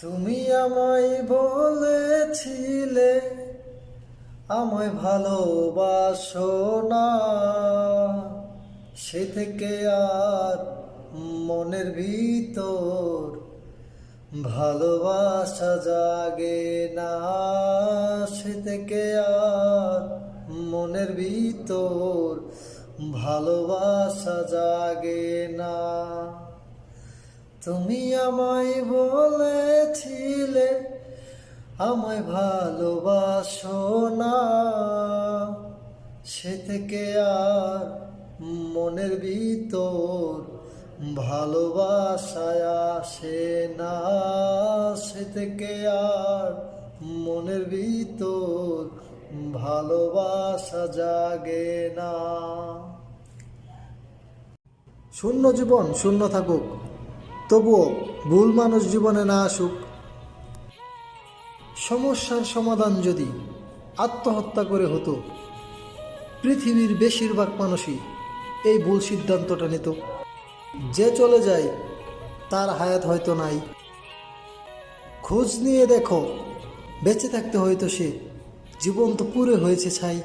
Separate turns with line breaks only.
তুমি আমায় বলেছিলে আমায় ভালোবাসো না, সে থেকে আর মনের ভিতর ভালোবাসা জাগে না। সে থেকে আর মনের ভিতর ভালোবাসা জাগে না। তুমি আমায় বলেছিলে আমায় ভালোবাসো না, সে থেকে আর মনের ভিতর ভালোবাসায় আসে না। সে থেকে আর মনের ভিতর ভালোবাসা জাগে না। শূন্য জীবন শূন্য থাকুক, তবুও ভুল মানুষ জীবনে না আসুক। সমস্যার সমাধান যদি আত্মহত্যা করে হতো, পৃথিবীর বেশিরভাগ মানুষই এই ভুল সিদ্ধান্তটা নিত। যে চলে যায় তার হায়াত হয়তো নাই, খোঁজ নিয়ে দেখো বেঁচে থাকতে হয়তো সে, জীবন তো পুরো হয়েছে ছাই।